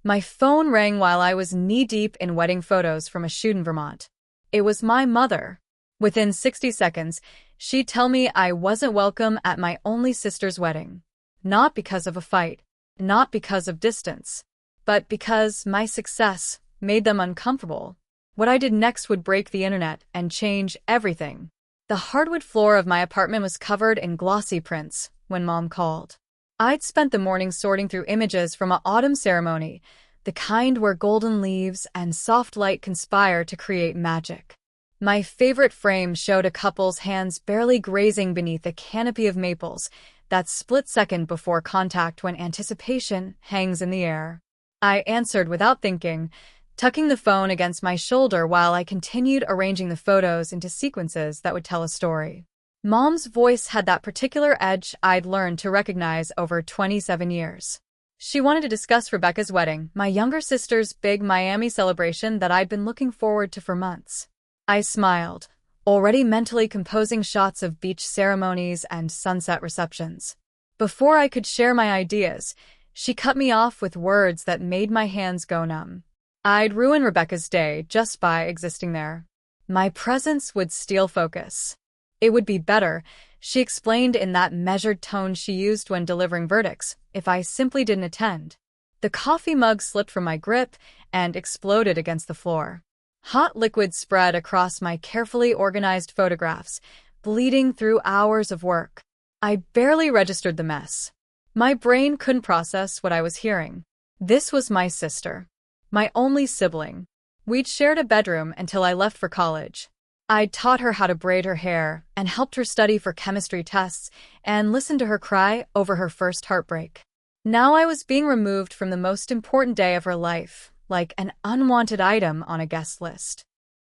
My phone rang while I was knee-deep in wedding photos from a shoot in Vermont. It was my mother. Within 60 seconds, she'd tell me I wasn't welcome at my only sister's wedding. Not because of a fight, not because of distance, but because my success made them uncomfortable. What I did next would break the internet and change everything. The hardwood floor of my apartment was covered in glossy prints when Mom called. I'd spent the morning sorting through images from an autumn ceremony, the kind where golden leaves and soft light conspire to create magic. My favorite frame showed a couple's hands barely grazing beneath a canopy of maples, that split second before contact when anticipation hangs in the air. I answered without thinking, tucking the phone against my shoulder while I continued arranging the photos into sequences that would tell a story. Mom's voice had that particular edge I'd learned to recognize over 27 years. She wanted to discuss Rebecca's wedding, my younger sister's big Miami celebration that I'd been looking forward to for months. I smiled, already mentally composing shots of beach ceremonies and sunset receptions. Before I could share my ideas, she cut me off with words that made my hands go numb. I'd ruin Rebecca's day just by existing there. My presence would steal focus. It would be better, she explained in that measured tone she used when delivering verdicts, if I simply didn't attend. The coffee mug slipped from my grip and exploded against the floor. Hot liquid spread across my carefully organized photographs, bleeding through hours of work. I barely registered the mess. My brain couldn't process what I was hearing. This was my sister. My only sibling. We'd shared a bedroom until I left for college. I'd taught her how to braid her hair and helped her study for chemistry tests and listened to her cry over her first heartbreak. Now I was being removed from the most important day of her life, like an unwanted item on a guest list.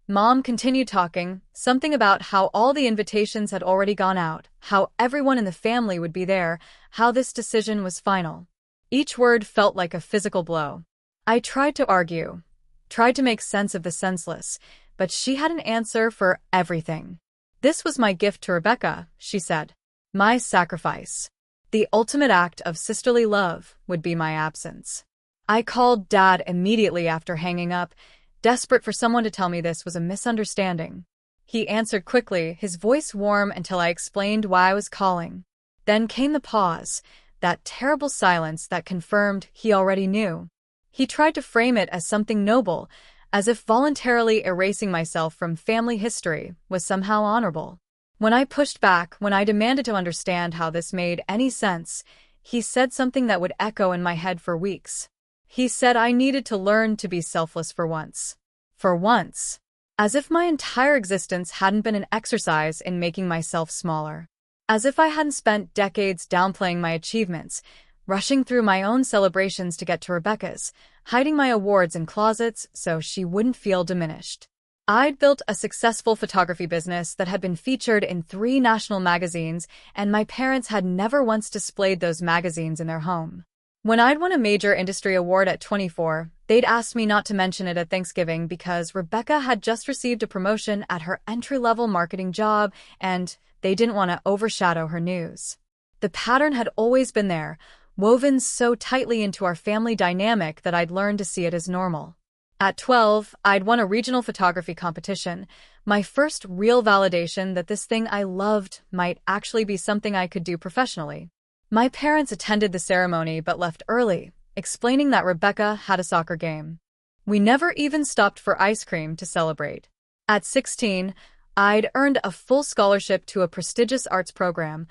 Mom continued talking, something about how all the invitations had already gone out, how everyone in the family would be there, how this decision was final. Each word felt like a physical blow. I tried to argue, tried to make sense of the senseless, but she had an answer for everything. This was my gift to Rebecca, she said. My sacrifice. The ultimate act of sisterly love would be my absence. I called Dad immediately after hanging up, desperate for someone to tell me this was a misunderstanding. He answered quickly, his voice warm until I explained why I was calling. Then came the pause, that terrible silence that confirmed he already knew. He tried to frame it as something noble, as if voluntarily erasing myself from family history was somehow honorable. When I pushed back, when I demanded to understand how this made any sense, he said something that would echo in my head for weeks. He said I needed to learn to be selfless for once. For once. As if my entire existence hadn't been an exercise in making myself smaller. As if I hadn't spent decades downplaying my achievements, rushing through my own celebrations to get to Rebecca's, hiding my awards in closets so she wouldn't feel diminished. I'd built a successful photography business that had been featured in 3 national magazines, and my parents had never once displayed those magazines in their home. When I'd won a major industry award at 24, they'd asked me not to mention it at Thanksgiving because Rebecca had just received a promotion at her entry-level marketing job, and they didn't want to overshadow her news. The pattern had always been there, woven so tightly into our family dynamic that I'd learned to see it as normal. At 12, I'd won a regional photography competition, my first real validation that this thing I loved might actually be something I could do professionally. My parents attended the ceremony but left early, explaining that Rebecca had a soccer game. We never even stopped for ice cream to celebrate. At 16, I'd earned a full scholarship to a prestigious arts program,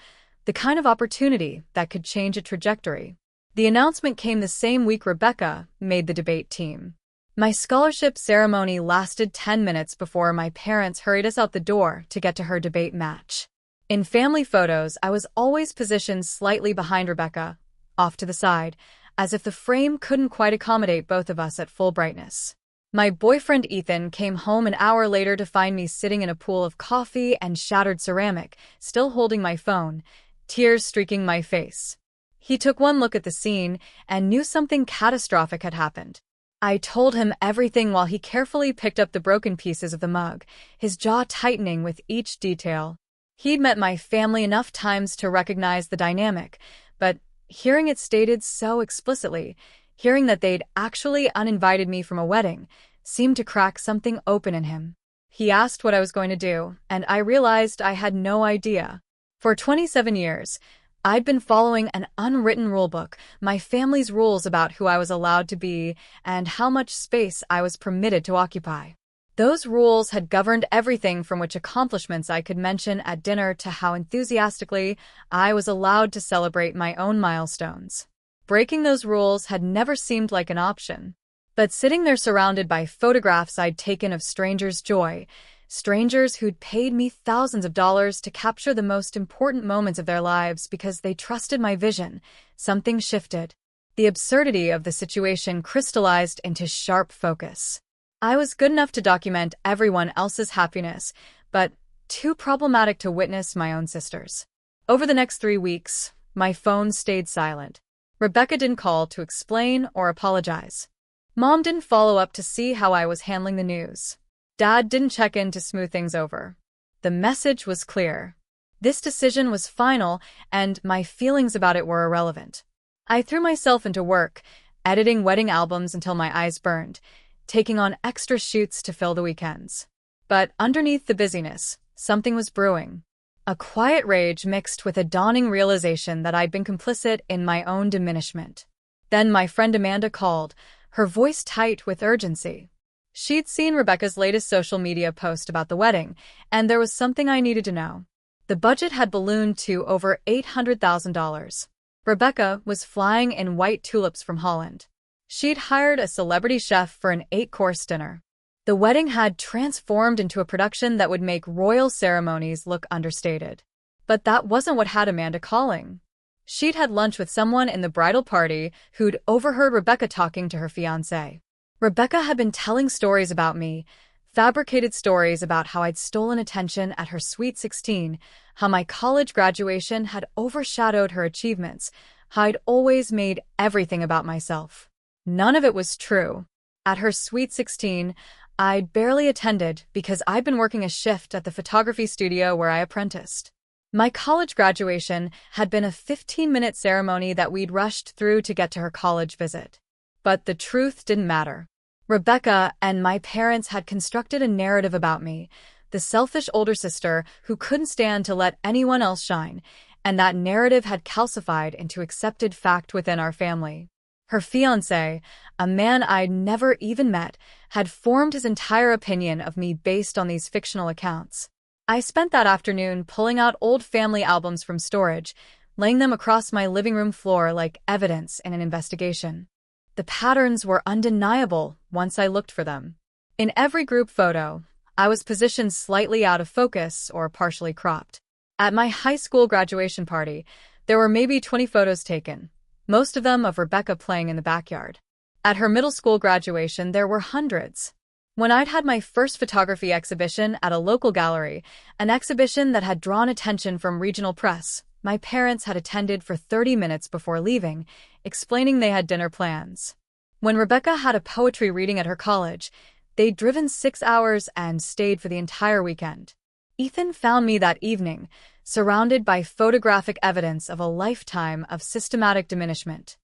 the kind of opportunity that could change a trajectory. The announcement came the same week Rebecca made the debate team. My scholarship ceremony lasted 10 minutes before my parents hurried us out the door to get to her debate match. In family photos, I was always positioned slightly behind Rebecca, off to the side, as if the frame couldn't quite accommodate both of us at full brightness. My boyfriend Ethan came home an hour later to find me sitting in a pool of coffee and shattered ceramic, still holding my phone, tears streaking my face. He took one look at the scene and knew something catastrophic had happened. I told him everything while he carefully picked up the broken pieces of the mug, his jaw tightening with each detail. He'd met my family enough times to recognize the dynamic, but hearing it stated so explicitly, Hearing that they'd actually uninvited me from a wedding seemed to crack something open in him. He asked what I was going to do, and I realized I had no idea. For 27 years, I'd been following an unwritten rulebook, my family's rules about who I was allowed to be and how much space I was permitted to occupy. Those rules had governed everything from which accomplishments I could mention at dinner to how enthusiastically I was allowed to celebrate my own milestones. Breaking those rules had never seemed like an option. But sitting there surrounded by photographs I'd taken of strangers' joy, strangers who'd paid me thousands of dollars to capture the most important moments of their lives because they trusted my vision, something shifted. The absurdity of the situation crystallized into sharp focus. I was good enough to document everyone else's happiness, but too problematic to witness my own sister's. Over the next 3 weeks, my phone stayed silent. Rebecca didn't call to explain or apologize. Mom didn't follow up to see how I was handling the news. Dad didn't check in to smooth things over. The message was clear. This decision was final, and my feelings about it were irrelevant. I threw myself into work, editing wedding albums until my eyes burned, taking on extra shoots to fill the weekends. But underneath the busyness, something was brewing. A quiet rage mixed with a dawning realization that I'd been complicit in my own diminishment. Then my friend Amanda called, her voice tight with urgency. She'd seen Rebecca's latest social media post about the wedding, and there was something I needed to know. The budget had ballooned to over $800,000. Rebecca was flying in white tulips from Holland. She'd hired a celebrity chef for an 8-course dinner. The wedding had transformed into a production that would make royal ceremonies look understated. But that wasn't what had Amanda calling. She'd had lunch with someone in the bridal party who'd overheard Rebecca talking to her fiancé. Rebecca had been telling stories about me, fabricated stories about how I'd stolen attention at her sweet 16, how my college graduation had overshadowed her achievements, how I'd always made everything about myself. None of it was true. At her sweet 16, I'd barely attended because I'd been working a shift at the photography studio where I apprenticed. My college graduation had been a 15-minute ceremony that we'd rushed through to get to her college visit. But the truth didn't matter. Rebecca and my parents had constructed a narrative about me, the selfish older sister who couldn't stand to let anyone else shine, and that narrative had calcified into accepted fact within our family. Her fiancé, a man I'd never even met, had formed his entire opinion of me based on these fictional accounts. I spent that afternoon pulling out old family albums from storage, laying them across my living room floor like evidence in an investigation. The patterns were undeniable once I looked for them. In every group photo, I was positioned slightly out of focus or partially cropped. At my high school graduation party, there were maybe 20 photos taken, most of them of Rebecca playing in the backyard. At her middle school graduation, there were hundreds. When I'd had my first photography exhibition at a local gallery, an exhibition that had drawn attention from regional press, my parents had attended for 30 minutes before leaving, explaining they had dinner plans. When Rebecca had a poetry reading at her college, they'd driven 6 hours and stayed for the entire weekend. Ethan found me that evening, surrounded by photographic evidence of a lifetime of systematic diminishment.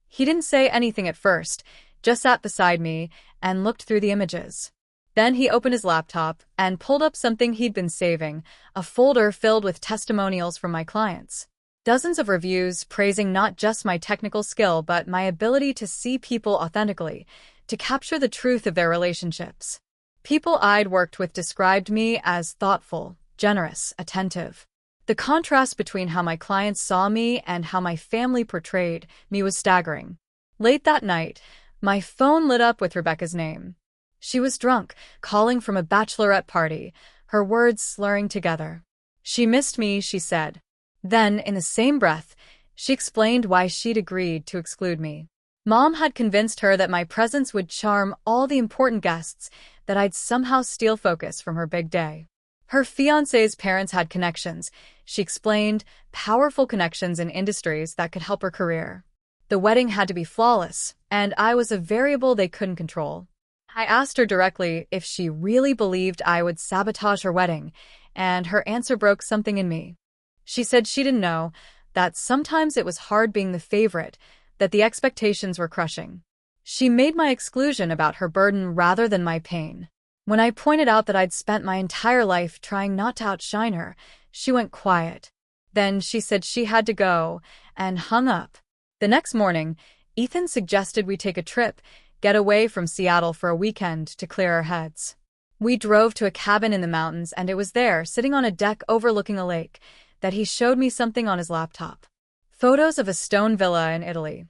He didn't say anything at first, just sat beside me and looked through the images. Then he opened his laptop and pulled up something he'd been saving, a folder filled with testimonials from my clients. Dozens of reviews praising not just my technical skill but my ability to see people authentically, to capture the truth of their relationships. People I'd worked with described me as thoughtful, generous, attentive. The contrast between how my clients saw me and how my family portrayed me was staggering. Late that night, my phone lit up with Rebecca's name. She was drunk, calling from a bachelorette party, her words slurring together. She missed me, she said. Then, in the same breath, she explained why she'd agreed to exclude me. Mom had convinced her that my presence would charm all the important guests, that I'd somehow steal focus from her big day. Her fiancé's parents had connections, she explained, powerful connections in industries that could help her career. The wedding had to be flawless, and I was a variable they couldn't control. I asked her directly if she really believed I would sabotage her wedding, and her answer broke something in me. She said she didn't know, that sometimes it was hard being the favorite, that the expectations were crushing. She made my exclusion about her burden rather than my pain. When I pointed out that I'd spent my entire life trying not to outshine her, she went quiet. Then she said she had to go, and hung up. The next morning, Ethan suggested we take a trip, get away from Seattle for a weekend to clear our heads. We drove to a cabin in the mountains, and it was there, sitting on a deck overlooking a lake, that he showed me something on his laptop. Photos of a stone villa in Italy,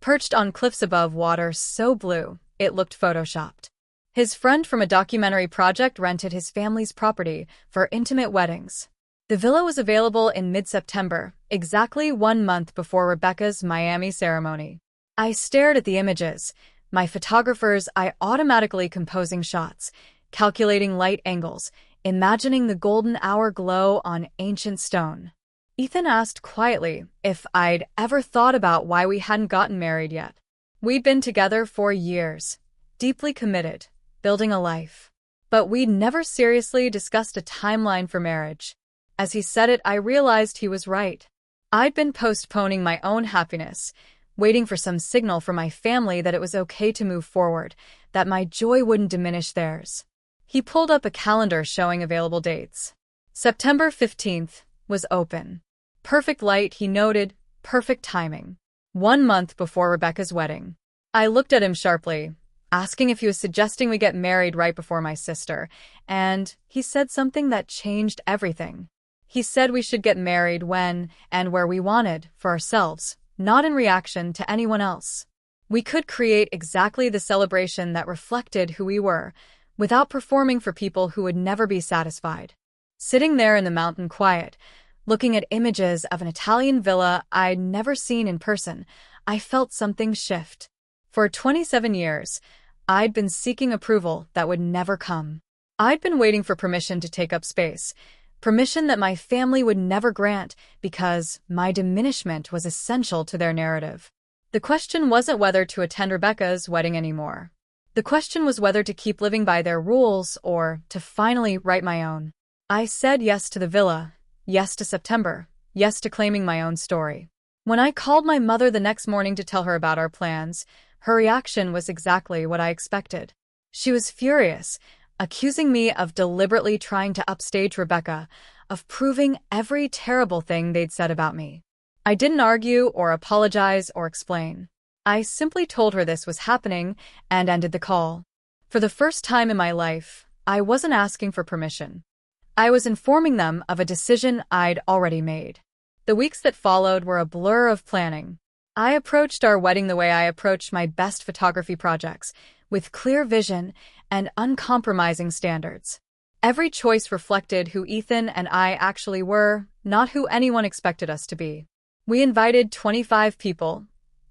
perched on cliffs above water so blue, it looked photoshopped. His friend from a documentary project rented his family's property for intimate weddings. The villa was available in mid-September, exactly 1 month before Rebecca's Miami ceremony. I stared at the images, my photographer's eye automatically composing shots, calculating light angles, imagining the golden hour glow on ancient stone. Ethan asked quietly if I'd ever thought about why we hadn't gotten married yet. We'd been together for years, deeply committed, building a life. But we'd never seriously discussed a timeline for marriage. As he said it, I realized he was right. I'd been postponing my own happiness, waiting for some signal from my family that it was okay to move forward, that my joy wouldn't diminish theirs. He pulled up a calendar showing available dates. September 15th was open. Perfect light, he noted, perfect timing. 1 month before Rebecca's wedding. I looked at him sharply, asking if he was suggesting we get married right before my sister, and he said something that changed everything. He said we should get married when and where we wanted, for ourselves, not in reaction to anyone else. We could create exactly the celebration that reflected who we were, without performing for people who would never be satisfied. Sitting there in the mountain quiet, looking at images of an Italian villa I'd never seen in person, I felt something shift. For 27 years, I'd been seeking approval that would never come. I'd been waiting for permission to take up space, permission that my family would never grant because my diminishment was essential to their narrative. The question wasn't whether to attend Rebecca's wedding anymore. The question was whether to keep living by their rules or to finally write my own. I said yes to the villa, yes to September, yes to claiming my own story. When I called my mother the next morning to tell her about our plans, her reaction was exactly what I expected. She was furious, accusing me of deliberately trying to upstage Rebecca, of proving every terrible thing they'd said about me. I didn't argue or apologize or explain. I simply told her this was happening and ended the call. For the first time in my life, I wasn't asking for permission. I was informing them of a decision I'd already made. The weeks that followed were a blur of planning. I approached our wedding the way I approached my best photography projects, with clear vision and uncompromising standards. Every choice reflected who Ethan and I actually were, not who anyone expected us to be. We invited 25 people,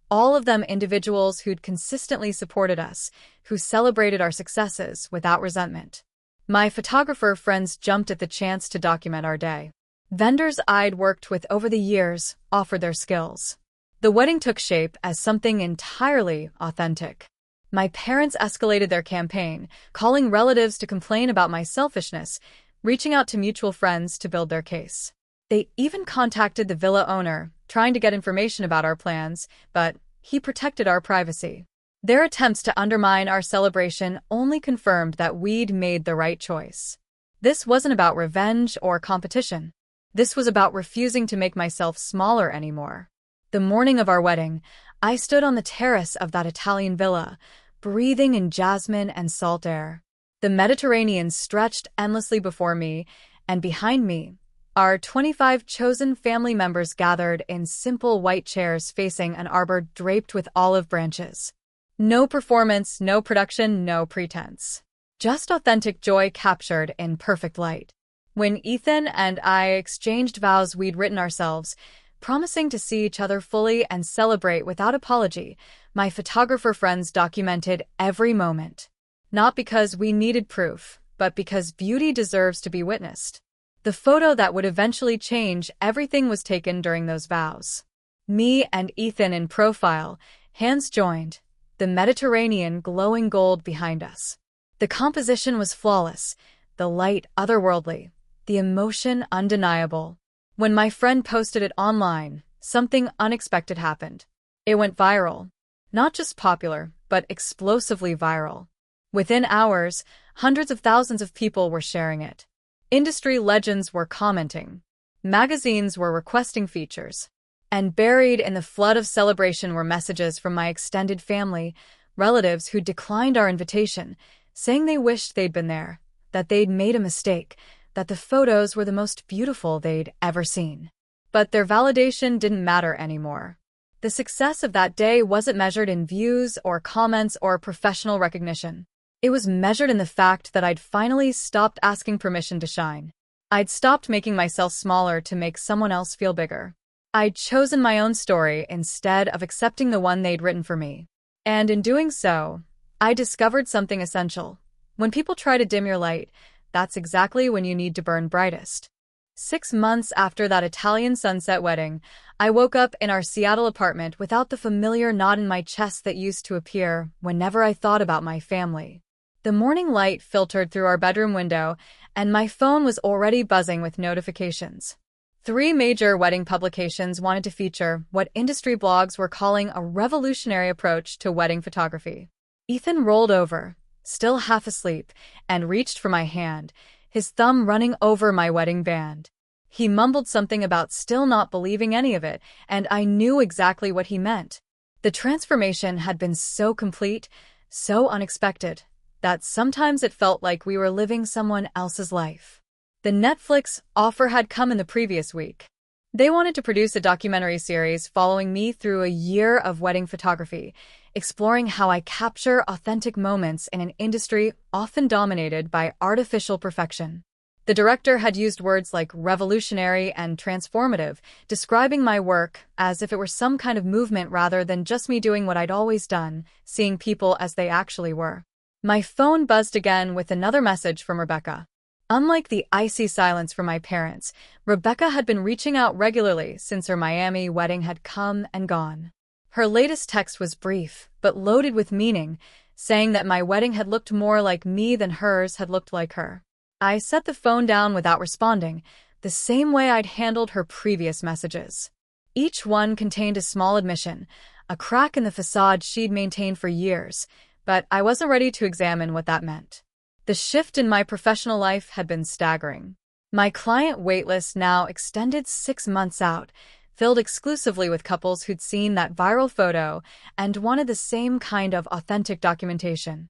all of them individuals who'd consistently supported us, who celebrated our successes without resentment. My photographer friends jumped at the chance to document our day. Vendors I'd worked with over the years offered their skills. The wedding took shape as something entirely authentic. My parents escalated their campaign, calling relatives to complain about my selfishness, reaching out to mutual friends to build their case. They even contacted the villa owner, trying to get information about our plans, but he protected our privacy. Their attempts to undermine our celebration only confirmed that we'd made the right choice. This wasn't about revenge or competition. This was about refusing to make myself smaller anymore. The morning of our wedding, I stood on the terrace of that Italian villa, breathing in jasmine and salt air. The Mediterranean stretched endlessly before me, and behind me, our 25 chosen family members gathered in simple white chairs facing an arbor draped with olive branches. No performance, no production, no pretense. Just authentic joy captured in perfect light. When Ethan and I exchanged vows we'd written ourselves, promising to see each other fully and celebrate without apology, my photographer friends documented every moment. Not because we needed proof, but because beauty deserves to be witnessed. The photo that would eventually change everything was taken during those vows. Me and Ethan in profile, hands joined, the Mediterranean glowing gold behind us. The composition was flawless, the light otherworldly, the emotion undeniable. When my friend posted it online, something unexpected happened. It went viral. Not just popular, but explosively viral. Within hours, hundreds of thousands of people were sharing it. Industry legends were commenting. Magazines were requesting features. And buried in the flood of celebration were messages from my extended family, relatives who declined our invitation, saying they wished they'd been there, that they'd made a mistake, that the photos were the most beautiful they'd ever seen. But their validation didn't matter anymore. The success of that day wasn't measured in views or comments or professional recognition. It was measured in the fact that I'd finally stopped asking permission to shine. I'd stopped making myself smaller to make someone else feel bigger. I'd chosen my own story instead of accepting the one they'd written for me. And in doing so, I discovered something essential. When people try to dim your light, that's exactly when you need to burn brightest. 6 months after that Italian sunset wedding, I woke up in our Seattle apartment without the familiar knot in my chest that used to appear whenever I thought about my family. The morning light filtered through our bedroom window, and my phone was already buzzing with notifications. 3 major wedding publications wanted to feature what industry blogs were calling a revolutionary approach to wedding photography. Ethan rolled over, still half asleep, and reached for my hand, his thumb running over my wedding band. He mumbled something about still not believing any of it, and I knew exactly what he meant. The transformation had been so complete, so unexpected, that sometimes it felt like we were living someone else's life. The Netflix offer had come in the previous week. They wanted to produce a documentary series following me through a year of wedding photography, exploring how I capture authentic moments in an industry often dominated by artificial perfection. The director had used words like revolutionary and transformative, describing my work as if it were some kind of movement rather than just me doing what I'd always done, seeing people as they actually were. My phone buzzed again with another message from Rebecca. Unlike the icy silence from my parents, Rebecca had been reaching out regularly since her Miami wedding had come and gone. Her latest text was brief, but loaded with meaning, saying that my wedding had looked more like me than hers had looked like her. I set the phone down without responding, the same way I'd handled her previous messages. Each one contained a small admission, a crack in the facade she'd maintained for years, but I wasn't ready to examine what that meant. The shift in my professional life had been staggering. My client waitlist now extended 6 months out, filled exclusively with couples who'd seen that viral photo and wanted the same kind of authentic documentation.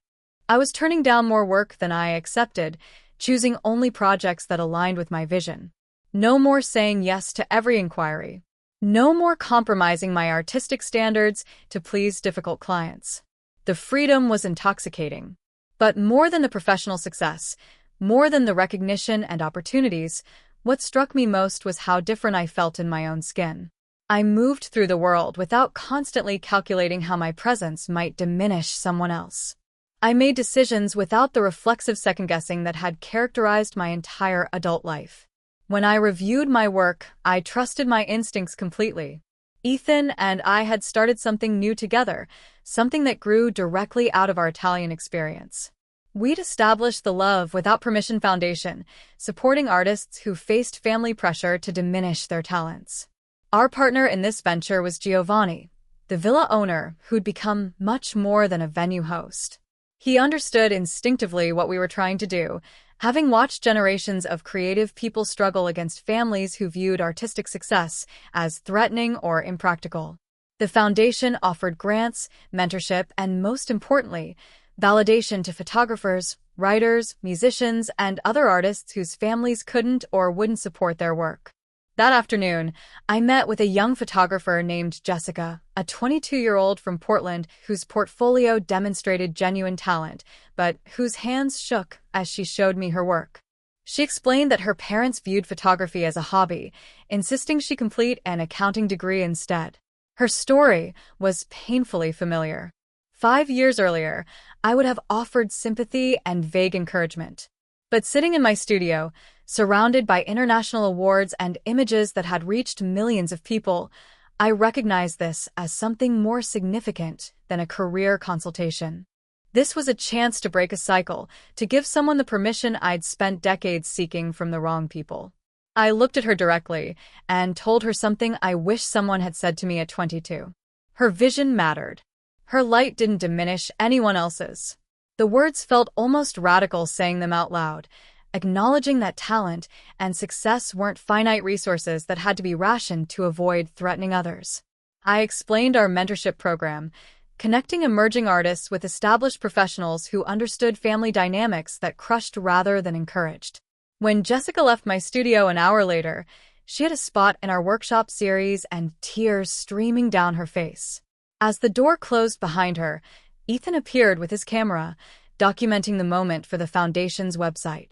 I was turning down more work than I accepted, choosing only projects that aligned with my vision. No more saying yes to every inquiry. No more compromising my artistic standards to please difficult clients. The freedom was intoxicating. But more than the professional success, more than the recognition and opportunities, what struck me most was how different I felt in my own skin. I moved through the world without constantly calculating how my presence might diminish someone else. I made decisions without the reflexive second-guessing that had characterized my entire adult life. When I reviewed my work, I trusted my instincts completely. Ethan and I had started something new together, something that grew directly out of our Italian experience. We'd established the Love Without Permission Foundation, supporting artists who faced family pressure to diminish their talents. Our partner in this venture was Giovanni, the villa owner who'd become much more than a venue host. He understood instinctively what we were trying to do, having watched generations of creative people struggle against families who viewed artistic success as threatening or impractical. The foundation offered grants, mentorship, and most importantly, validation to photographers, writers, musicians, and other artists whose families couldn't or wouldn't support their work. That afternoon, I met with a young photographer named Jessica, a 22-year-old from Portland whose portfolio demonstrated genuine talent, but whose hands shook as she showed me her work. She explained that her parents viewed photography as a hobby, insisting she complete an accounting degree instead. Her story was painfully familiar. 5 years earlier, I would have offered sympathy and vague encouragement. But sitting in my studio, surrounded by international awards and images that had reached millions of people, I recognized this as something more significant than a career consultation. This was a chance to break a cycle, to give someone the permission I'd spent decades seeking from the wrong people. I looked at her directly and told her something I wish someone had said to me at 22. Her vision mattered. Her light didn't diminish anyone else's. The words felt almost radical saying them out loud, acknowledging that talent and success weren't finite resources that had to be rationed to avoid threatening others. I explained our mentorship program, connecting emerging artists with established professionals who understood family dynamics that crushed rather than encouraged. When Jessica left my studio an hour later, she had a spot in our workshop series and tears streaming down her face. As the door closed behind her, Ethan appeared with his camera, documenting the moment for the Foundation's website.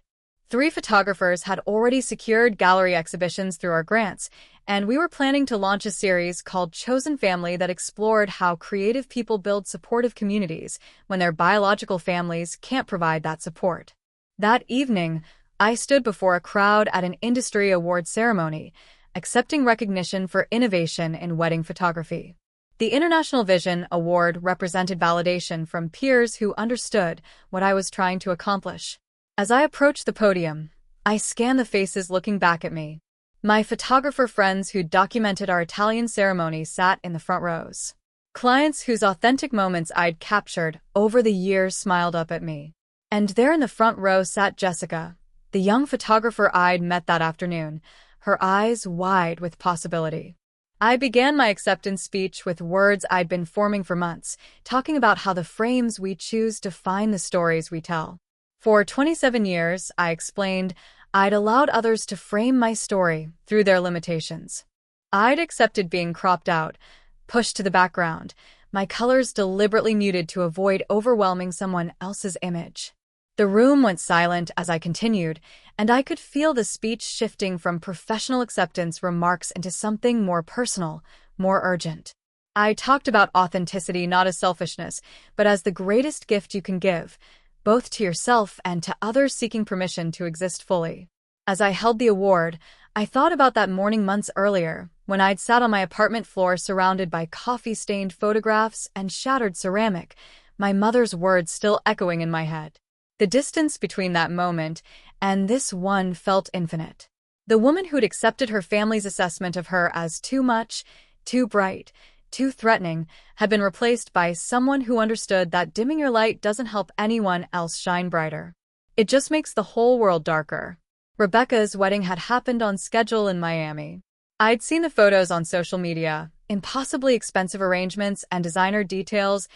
3 photographers had already secured gallery exhibitions through our grants, and we were planning to launch a series called Chosen Family that explored how creative people build supportive communities when their biological families can't provide that support. That evening, I stood before a crowd at an industry award ceremony, accepting recognition for innovation in wedding photography. The International Vision Award represented validation from peers who understood what I was trying to accomplish. As I approached the podium, I scanned the faces looking back at me. My photographer friends who documented our Italian ceremony sat in the front rows. Clients whose authentic moments I'd captured over the years smiled up at me. And there in the front row sat Jessica, the young photographer I'd met that afternoon, her eyes wide with possibility. I began my acceptance speech with words I'd been forming for months, talking about how the frames we choose define the stories we tell. For 27 years, I explained, I'd allowed others to frame my story through their limitations. I'd accepted being cropped out, pushed to the background, my colors deliberately muted to avoid overwhelming someone else's image. The room went silent as I continued, and I could feel the speech shifting from professional acceptance remarks into something more personal, more urgent. I talked about authenticity not as selfishness, but as the greatest gift you can give, both to yourself and to others seeking permission to exist fully. As I held the award, I thought about that morning months earlier, when I'd sat on my apartment floor surrounded by coffee-stained photographs and shattered ceramic, my mother's words still echoing in my head. The distance between that moment and this one felt infinite. The woman who'd accepted her family's assessment of her as too much, too bright, too threatening, had been replaced by someone who understood that dimming your light doesn't help anyone else shine brighter. It just makes the whole world darker. Rebecca's wedding had happened on schedule in Miami. I'd seen the photos on social media, impossibly expensive arrangements and designer details,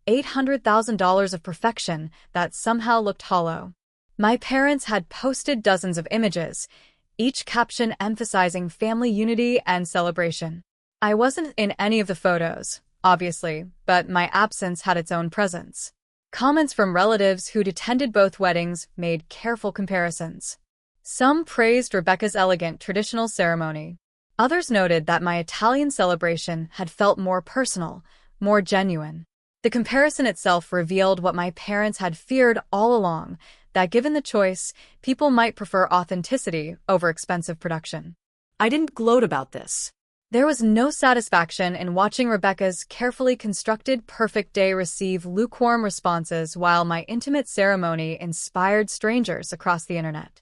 $800,000 of perfection that somehow looked hollow. My parents had posted dozens of images, each caption emphasizing family unity and celebration. I wasn't in any of the photos, obviously, but my absence had its own presence. Comments from relatives who'd attended both weddings made careful comparisons. Some praised Rebecca's elegant traditional ceremony. Others noted that my Italian celebration had felt more personal, more genuine. The comparison itself revealed what my parents had feared all along, that given the choice, people might prefer authenticity over expensive production. I didn't gloat about this. There was no satisfaction in watching Rebecca's carefully constructed perfect day receive lukewarm responses while my intimate ceremony inspired strangers across the internet.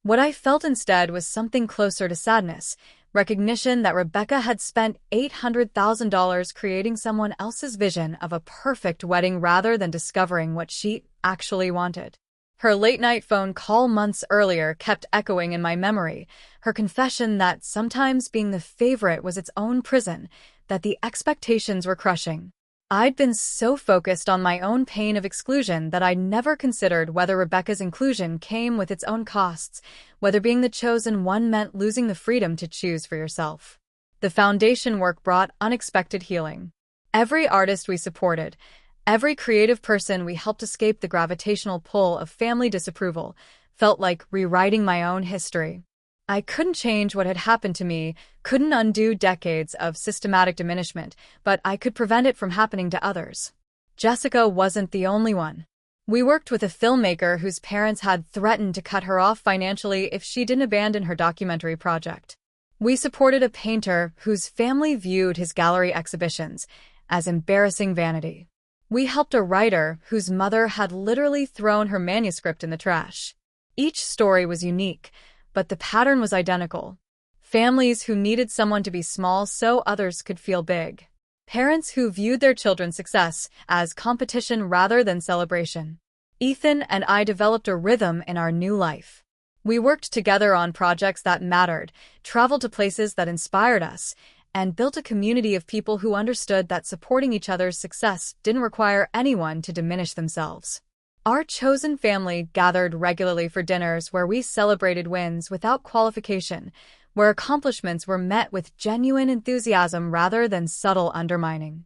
What I felt instead was something closer to sadness, recognition that Rebecca had spent $800,000 creating someone else's vision of a perfect wedding rather than discovering what she actually wanted. Her late-night phone call months earlier kept echoing in my memory, her confession that sometimes being the favorite was its own prison, that the expectations were crushing. I'd been so focused on my own pain of exclusion that I'd never considered whether Rebecca's inclusion came with its own costs, whether being the chosen one meant losing the freedom to choose for yourself. The foundation work brought unexpected healing. Every artist we supported, every creative person we helped escape the gravitational pull of family disapproval, felt like rewriting my own history. I couldn't change what had happened to me, couldn't undo decades of systematic diminishment, but I could prevent it from happening to others. Jessica wasn't the only one. We worked with a filmmaker whose parents had threatened to cut her off financially if she didn't abandon her documentary project. We supported a painter whose family viewed his gallery exhibitions as embarrassing vanity. We helped a writer whose mother had literally thrown her manuscript in the trash. Each story was unique, but the pattern was identical. Families who needed someone to be small so others could feel big. Parents who viewed their children's success as competition rather than celebration. Ethan and I developed a rhythm in our new life. We worked together on projects that mattered, traveled to places that inspired us, and built a community of people who understood that supporting each other's success didn't require anyone to diminish themselves. Our chosen family gathered regularly for dinners where we celebrated wins without qualification, where accomplishments were met with genuine enthusiasm rather than subtle undermining.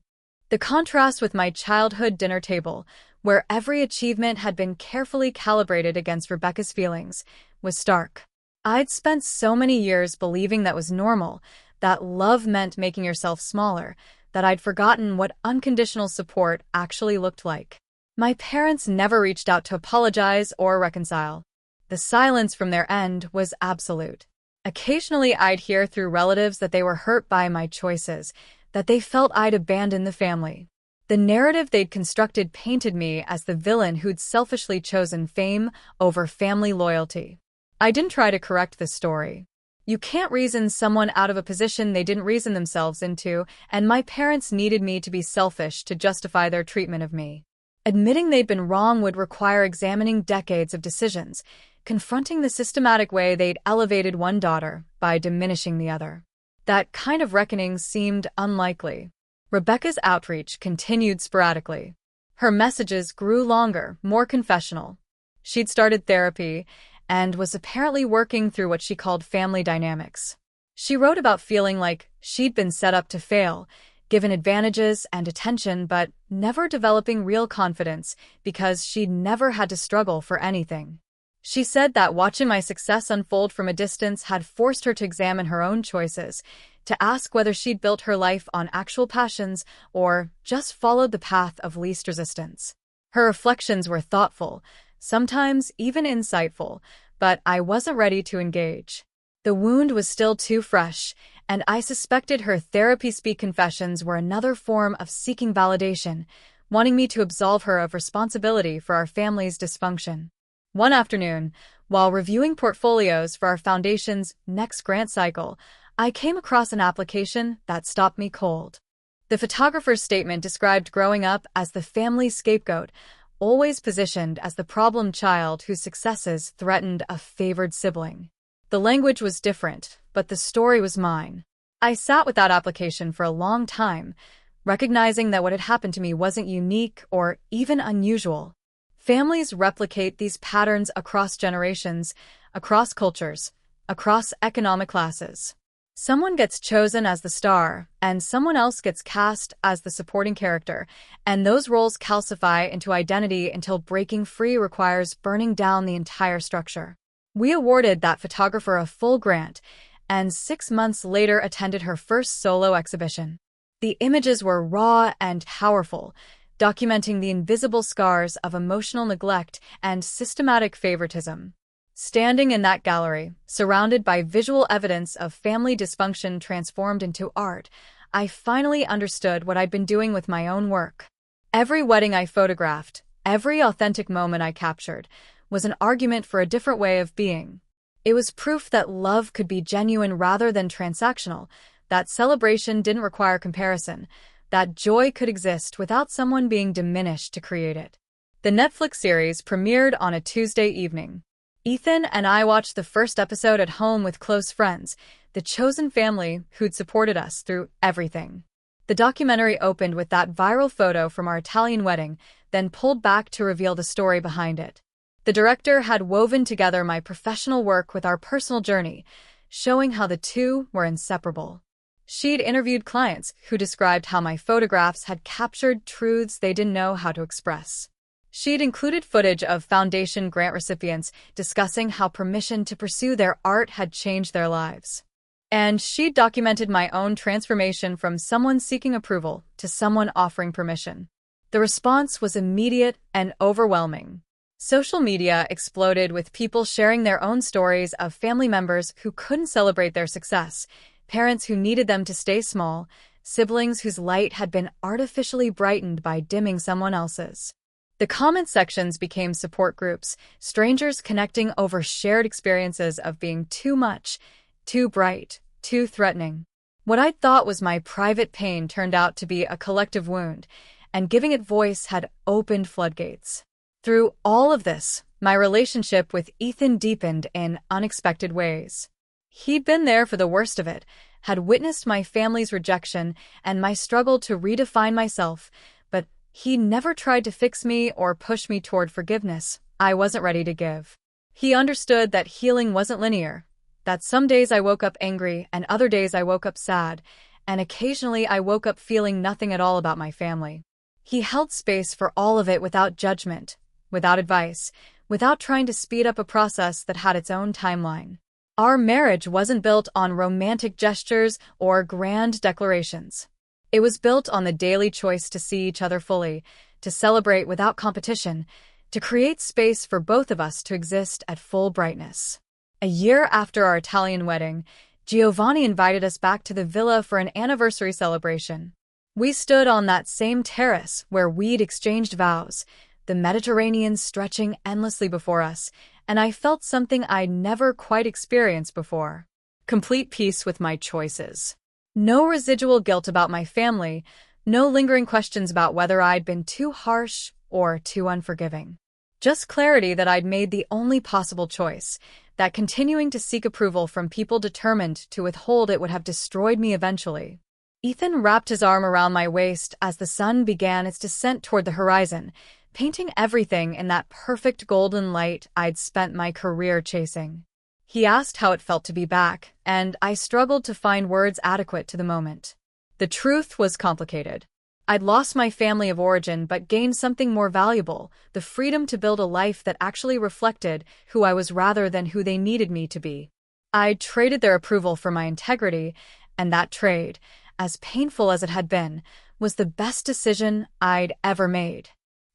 The contrast with my childhood dinner table, where every achievement had been carefully calibrated against Rebecca's feelings, was stark. I'd spent so many years believing that was normal, that love meant making yourself smaller, that I'd forgotten what unconditional support actually looked like. My parents never reached out to apologize or reconcile. The silence from their end was absolute. Occasionally, I'd hear through relatives that they were hurt by my choices, that they felt I'd abandoned the family. The narrative they'd constructed painted me as the villain who'd selfishly chosen fame over family loyalty. I didn't try to correct this story. You can't reason someone out of a position they didn't reason themselves into, and my parents needed me to be selfish to justify their treatment of me. Admitting they'd been wrong would require examining decades of decisions, confronting the systematic way they'd elevated one daughter by diminishing the other. That kind of reckoning seemed unlikely. Rebecca's outreach continued sporadically. Her messages grew longer, more confessional. She'd started therapy and was apparently working through what she called family dynamics. She wrote about feeling like she'd been set up to fail, given advantages and attention, but never developing real confidence because she'd never had to struggle for anything. She said that watching my success unfold from a distance had forced her to examine her own choices, to ask whether she'd built her life on actual passions or just followed the path of least resistance. Her reflections were thoughtful, sometimes even insightful, but I wasn't ready to engage. The wound was still too fresh, and I suspected her therapy-speak confessions were another form of seeking validation, wanting me to absolve her of responsibility for our family's dysfunction. One afternoon, while reviewing portfolios for our foundation's next grant cycle, I came across an application that stopped me cold. The photographer's statement described growing up as the family scapegoat, always positioned as the problem child whose successes threatened a favored sibling. The language was different, but the story was mine. I sat with that application for a long time, recognizing that what had happened to me wasn't unique or even unusual. Families replicate these patterns across generations, across cultures, across economic classes. Someone gets chosen as the star, and someone else gets cast as the supporting character, and those roles calcify into identity until breaking free requires burning down the entire structure. We awarded that photographer a full grant, and 6 months later attended her first solo exhibition. The images were raw and powerful, documenting the invisible scars of emotional neglect and systematic favoritism. Standing in that gallery, surrounded by visual evidence of family dysfunction transformed into art, I finally understood what I'd been doing with my own work. Every wedding I photographed, every authentic moment I captured, was an argument for a different way of being. It was proof that love could be genuine rather than transactional, that celebration didn't require comparison, that joy could exist without someone being diminished to create it. The Netflix series premiered on a Tuesday evening. Ethan and I watched the first episode at home with close friends, the chosen family who'd supported us through everything. The documentary opened with that viral photo from our Italian wedding, then pulled back to reveal the story behind it. The director had woven together my professional work with our personal journey, showing how the two were inseparable. She'd interviewed clients who described how my photographs had captured truths they didn't know how to express. She'd included footage of foundation grant recipients discussing how permission to pursue their art had changed their lives. And she'd documented my own transformation from someone seeking approval to someone offering permission. The response was immediate and overwhelming. Social media exploded with people sharing their own stories of family members who couldn't celebrate their success, parents who needed them to stay small, siblings whose light had been artificially brightened by dimming someone else's. The comment sections became support groups, strangers connecting over shared experiences of being too much, too bright, too threatening. What I thought was my private pain turned out to be a collective wound, and giving it voice had opened floodgates. Through all of this, my relationship with Ethan deepened in unexpected ways. He'd been there for the worst of it, had witnessed my family's rejection and my struggle to redefine myself, but he never tried to fix me or push me toward forgiveness I wasn't ready to give. He understood that healing wasn't linear, that some days I woke up angry and other days I woke up sad, and occasionally I woke up feeling nothing at all about my family. He held space for all of it without judgment, without advice, without trying to speed up a process that had its own timeline. Our marriage wasn't built on romantic gestures or grand declarations. It was built on the daily choice to see each other fully, to celebrate without competition, to create space for both of us to exist at full brightness. A year after our Italian wedding, Giovanni invited us back to the villa for an anniversary celebration. We stood on that same terrace where we'd exchanged vows, the Mediterranean stretching endlessly before us, and I felt something I'd never quite experienced before. Complete peace with my choices. No residual guilt about my family, no lingering questions about whether I'd been too harsh or too unforgiving. Just clarity that I'd made the only possible choice, that continuing to seek approval from people determined to withhold it would have destroyed me eventually. Ethan wrapped his arm around my waist as the sun began its descent toward the horizon, painting everything in that perfect golden light I'd spent my career chasing. He asked how it felt to be back, and I struggled to find words adequate to the moment. The truth was complicated. I'd lost my family of origin but gained something more valuable, the freedom to build a life that actually reflected who I was rather than who they needed me to be. I'd traded their approval for my integrity, and that trade, as painful as it had been, was the best decision I'd ever made.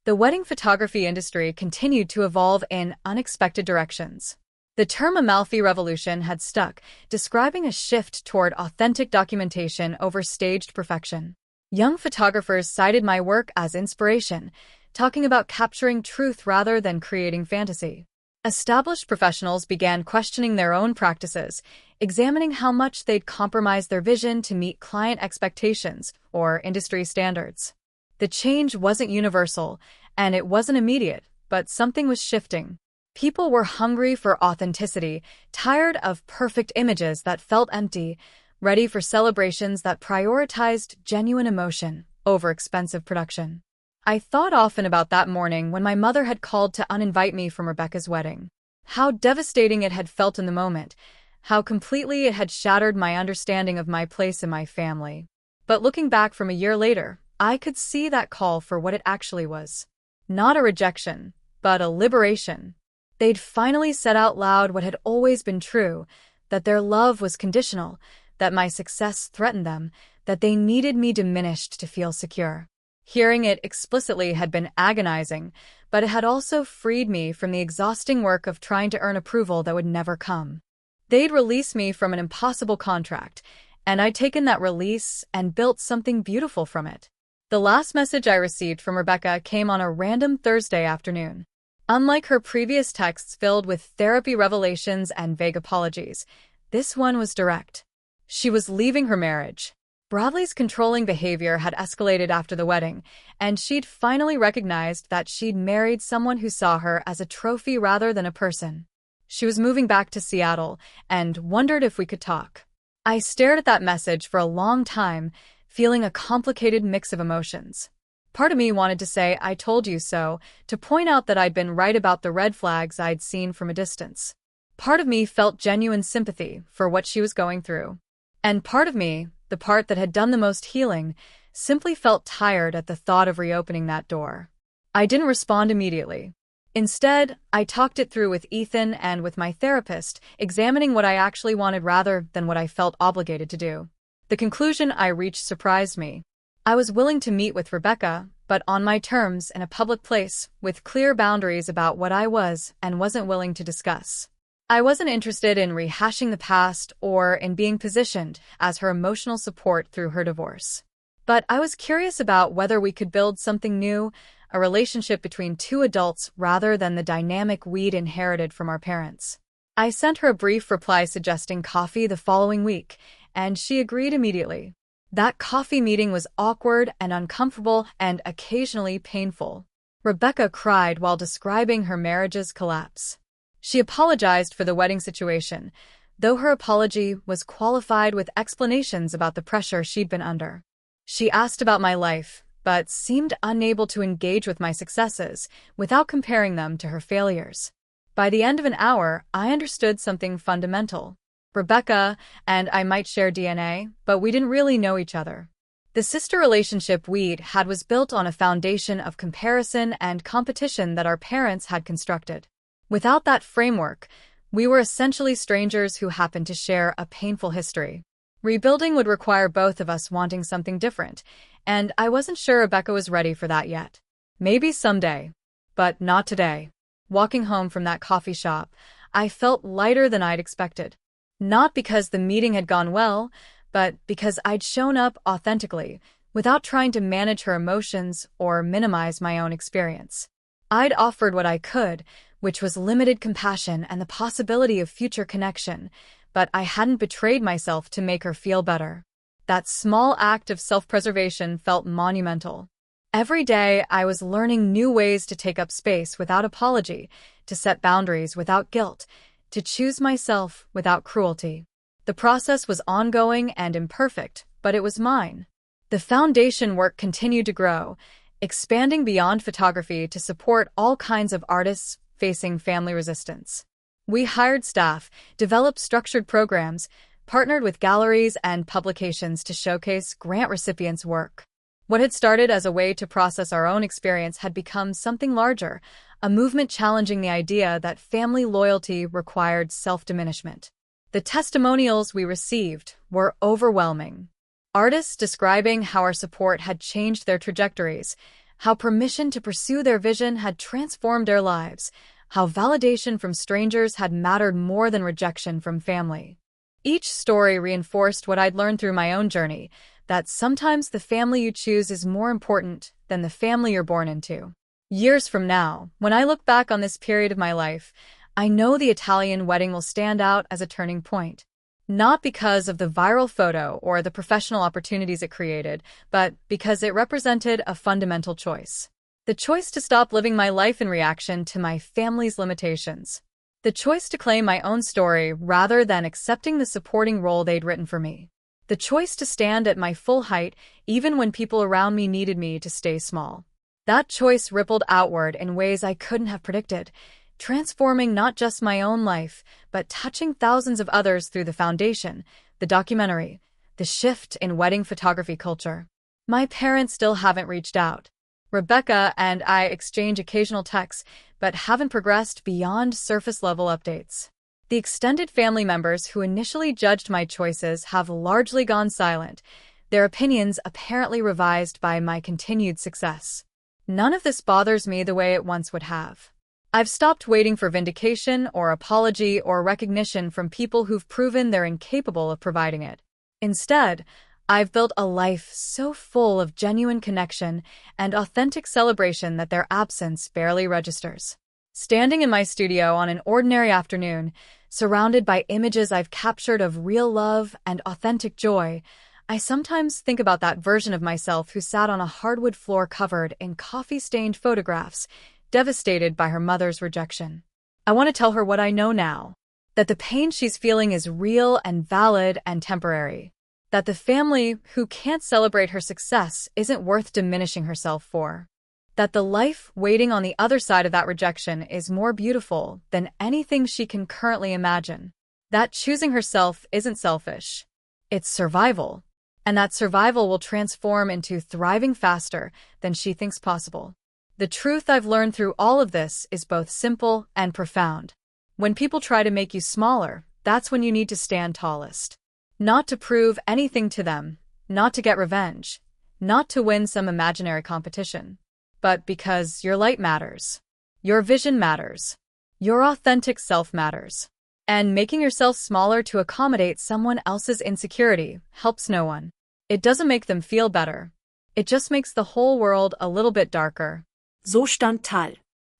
The wedding photography industry continued to evolve in unexpected directions. The term Amalfi Revolution had stuck, describing a shift toward authentic documentation over staged perfection. Young photographers cited my work as inspiration, talking about capturing truth rather than creating fantasy. Established professionals began questioning their own practices, examining how much they'd compromised their vision to meet client expectations or industry standards. The change wasn't universal, and it wasn't immediate, but something was shifting. People were hungry for authenticity, tired of perfect images that felt empty, ready for celebrations that prioritized genuine emotion over expensive production. I thought often about that morning when my mother had called to uninvite me from Rebecca's wedding. How devastating it had felt in the moment, how completely it had shattered my understanding of my place in my family. But looking back from a year later, I could see that call for what it actually was. Not a rejection, but a liberation. They'd finally said out loud what had always been true, that their love was conditional, that my success threatened them, that they needed me diminished to feel secure. Hearing it explicitly had been agonizing, but it had also freed me from the exhausting work of trying to earn approval that would never come. They'd released me from an impossible contract, and I'd taken that release and built something beautiful from it. The last message I received from Rebecca came on a random Thursday afternoon. Unlike her previous texts filled with therapy revelations and vague apologies, this one was direct. She was leaving her marriage. Bradley's controlling behavior had escalated after the wedding, and she'd finally recognized that she'd married someone who saw her as a trophy rather than a person. She was moving back to Seattle and wondered if we could talk. I stared at that message for a long time, feeling a complicated mix of emotions. Part of me wanted to say, "I told you so," to point out that I'd been right about the red flags I'd seen from a distance. Part of me felt genuine sympathy for what she was going through. And part of me, the part that had done the most healing, simply felt tired at the thought of reopening that door. I didn't respond immediately. Instead, I talked it through with Ethan and with my therapist, examining what I actually wanted rather than what I felt obligated to do. The conclusion I reached surprised me. I was willing to meet with Rebecca, but on my terms in a public place, with clear boundaries about what I was and wasn't willing to discuss. I wasn't interested in rehashing the past or in being positioned as her emotional support through her divorce. But I was curious about whether we could build something new, a relationship between two adults rather than the dynamic we'd inherited from our parents. I sent her a brief reply suggesting coffee the following week, and she agreed immediately. That coffee meeting was awkward and uncomfortable and occasionally painful. Rebecca cried while describing her marriage's collapse. She apologized for the wedding situation, though her apology was qualified with explanations about the pressure she'd been under. She asked about my life, but seemed unable to engage with my successes without comparing them to her failures. By the end of an hour, I understood something fundamental. Rebecca and I might share DNA, but we didn't really know each other. The sister relationship we'd had was built on a foundation of comparison and competition that our parents had constructed. Without that framework, we were essentially strangers who happened to share a painful history. Rebuilding would require both of us wanting something different, and I wasn't sure Rebecca was ready for that yet. Maybe someday, but not today. Walking home from that coffee shop, I felt lighter than I'd expected. Not because the meeting had gone well, but because I'd shown up authentically, without trying to manage her emotions or minimize my own experience. I'd offered what I could, which was limited compassion and the possibility of future connection, but I hadn't betrayed myself to make her feel better. That small act of self-preservation felt monumental. Every day, I was learning new ways to take up space without apology, to set boundaries without guilt, to choose myself without cruelty. The process was ongoing and imperfect, but it was mine. The foundation work continued to grow, expanding beyond photography to support all kinds of artists facing family resistance. We hired staff, developed structured programs, partnered with galleries and publications to showcase grant recipients' work. What had started as a way to process our own experience had become something larger, a movement challenging the idea that family loyalty required self-diminishment. The testimonials we received were overwhelming. Artists describing how our support had changed their trajectories, how permission to pursue their vision had transformed their lives, how validation from strangers had mattered more than rejection from family. Each story reinforced what I'd learned through my own journey, that sometimes the family you choose is more important than the family you're born into. Years from now, when I look back on this period of my life, I know the Italian wedding will stand out as a turning point. Not because of the viral photo or the professional opportunities it created, but because it represented a fundamental choice. The choice to stop living my life in reaction to my family's limitations. The choice to claim my own story rather than accepting the supporting role they'd written for me. The choice to stand at my full height even when people around me needed me to stay small. That choice rippled outward in ways I couldn't have predicted, transforming not just my own life, but touching thousands of others through the foundation, the documentary, the shift in wedding photography culture. My parents still haven't reached out. Rebecca and I exchange occasional texts, but haven't progressed beyond surface-level updates. The extended family members who initially judged my choices have largely gone silent, their opinions apparently revised by my continued success. None of this bothers me the way it once would have. I've stopped waiting for vindication or apology or recognition from people who've proven they're incapable of providing it. Instead, I've built a life so full of genuine connection and authentic celebration that their absence barely registers. Standing in my studio on an ordinary afternoon, surrounded by images I've captured of real love and authentic joy, I sometimes think about that version of myself who sat on a hardwood floor covered in coffee-stained photographs, devastated by her mother's rejection. I want to tell her what I know now, that the pain she's feeling is real and valid and temporary, that the family who can't celebrate her success isn't worth diminishing herself for, that the life waiting on the other side of that rejection is more beautiful than anything she can currently imagine, that choosing herself isn't selfish, it's survival, and that survival will transform into thriving faster than she thinks possible. The truth I've learned through all of this is both simple and profound. When people try to make you smaller, that's when you need to stand tallest. Not to prove anything to them, not to get revenge, not to win some imaginary competition, but because your light matters. Your vision matters. Your authentic self matters. And making yourself smaller to accommodate someone else's insecurity helps no one. It doesn't make them feel better. It just makes the whole world a little bit darker. So stand Tal.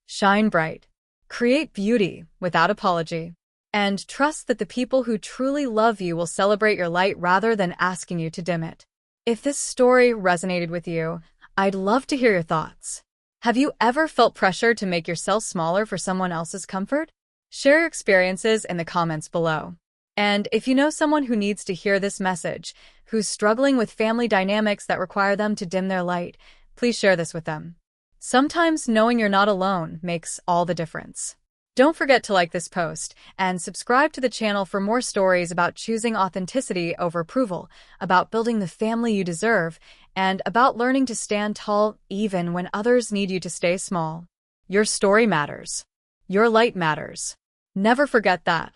Shine bright. Create beauty without apology. And trust that the people who truly love you will celebrate your light rather than asking you to dim it. If this story resonated with you, I'd love to hear your thoughts. Have you ever felt pressure to make yourself smaller for someone else's comfort? Share your experiences in the comments below. And if you know someone who needs to hear this message, who's struggling with family dynamics that require them to dim their light, please share this with them. Sometimes knowing you're not alone makes all the difference. Don't forget to like this post and subscribe to the channel for more stories about choosing authenticity over approval, about building the family you deserve, and about learning to stand tall even when others need you to stay small. Your story matters. Your light matters. Never forget that.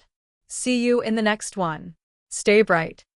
See you in the next one. Stay bright.